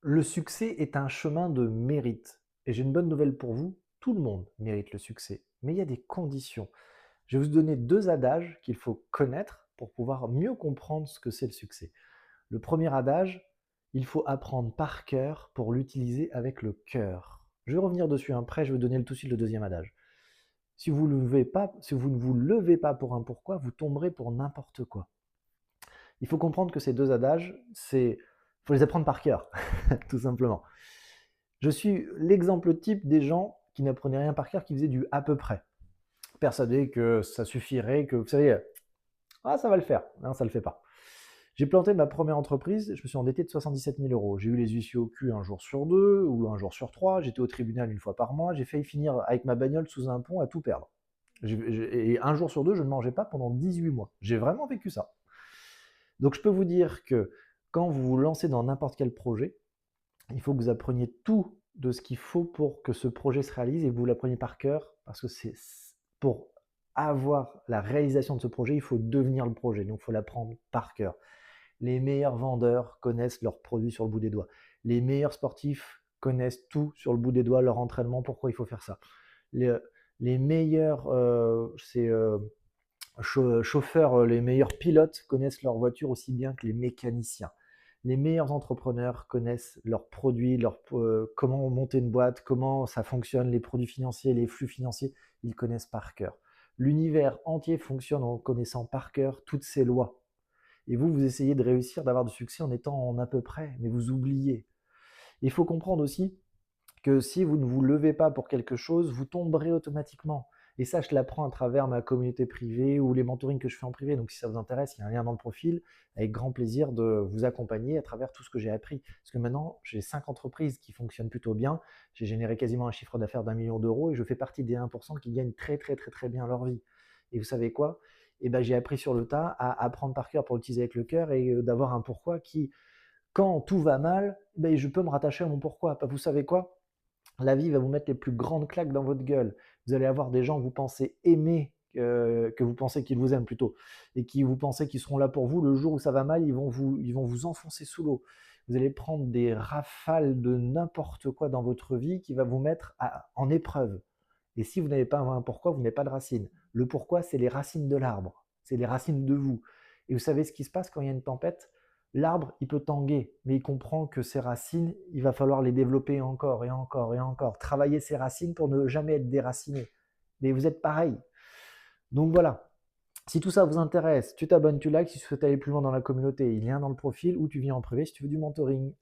Le succès est un chemin de mérite. Et j'ai une bonne nouvelle pour vous, tout le monde mérite le succès. Mais il y a des conditions. Je vais vous donner deux adages qu'il faut connaître pour pouvoir mieux comprendre ce que c'est le succès. Le premier adage, il faut apprendre par cœur pour l'utiliser avec le cœur. Je vais revenir dessus après, je vais donner tout de suite le deuxième adage. Si vous ne vous levez pas pour un pourquoi, vous tomberez pour n'importe quoi. Il faut comprendre que ces deux adages, faut les apprendre par cœur, tout simplement. Je suis l'exemple type des gens qui n'apprenaient rien par cœur, qui faisaient du à peu près. Persuadés que ça suffirait, que vous savez, ah ça va le faire. Non, ça ne le fait pas. J'ai planté ma première entreprise, je me suis endetté de 77 000 euros. J'ai eu les huissiers au cul un jour sur deux ou un jour sur trois. J'étais au tribunal une fois par mois. J'ai failli finir avec ma bagnole sous un pont à tout perdre. Et un jour sur deux, je ne mangeais pas pendant 18 mois. J'ai vraiment vécu ça. Donc je peux vous dire que quand vous vous lancez dans n'importe quel projet, il faut que vous appreniez tout de ce qu'il faut pour que ce projet se réalise et que vous l'appreniez par cœur, parce que c'est pour avoir la réalisation de ce projet, il faut devenir le projet, donc il faut l'apprendre par cœur. Les meilleurs vendeurs connaissent leurs produits sur le bout des doigts. Les meilleurs sportifs connaissent tout sur le bout des doigts, leur entraînement, pourquoi il faut faire ça. Les meilleurs chauffeurs, les meilleurs pilotes connaissent leur voiture aussi bien que les mécaniciens. Les meilleurs entrepreneurs connaissent leurs produits, comment monter une boîte, comment ça fonctionne, les produits financiers, les flux financiers, ils connaissent par cœur. L'univers entier fonctionne en connaissant par cœur toutes ces lois. Et vous, vous essayez de réussir, d'avoir du succès en étant en à peu près, mais vous oubliez. Il faut comprendre aussi que si vous ne vous levez pas pour quelque chose, vous tomberez automatiquement. Et ça, je l'apprends à travers ma communauté privée ou les mentorings que je fais en privé. Donc, si ça vous intéresse, il y a un lien dans le profil. Avec grand plaisir de vous accompagner à travers tout ce que j'ai appris. Parce que maintenant, j'ai 5 entreprises qui fonctionnent plutôt bien. J'ai généré quasiment un chiffre d'affaires d'1 million d'euros et je fais partie des 1% qui gagnent très, très, très, très bien leur vie. Et vous savez quoi? Eh ben, j'ai appris sur le tas à apprendre par cœur pour l'utiliser avec le cœur et d'avoir un pourquoi qui, quand tout va mal, ben, je peux me rattacher à mon pourquoi. Vous savez quoi? La vie va vous mettre les plus grandes claques dans votre gueule. Vous allez avoir des gens que vous pensez aimer, que vous pensez qu'ils vous aiment plutôt, et qui vous pensez qu'ils seront là pour vous. Le jour où ça va mal, ils vont vous enfoncer sous l'eau. Vous allez prendre des rafales de n'importe quoi dans votre vie qui va vous mettre en épreuve. Et si vous n'avez pas un pourquoi, vous n'avez pas de racines. Le pourquoi, c'est les racines de l'arbre. C'est les racines de vous. Et vous savez ce qui se passe quand il y a une tempête? L'arbre, il peut tanguer, mais il comprend que ses racines, il va falloir les développer encore et encore et encore. Travailler ses racines pour ne jamais être déraciné. Mais vous êtes pareil. Donc voilà. Si tout ça vous intéresse, tu t'abonnes, tu likes. Si tu souhaites aller plus loin dans la communauté, il y a un lien dans le profil ou tu viens en privé si tu veux du mentoring.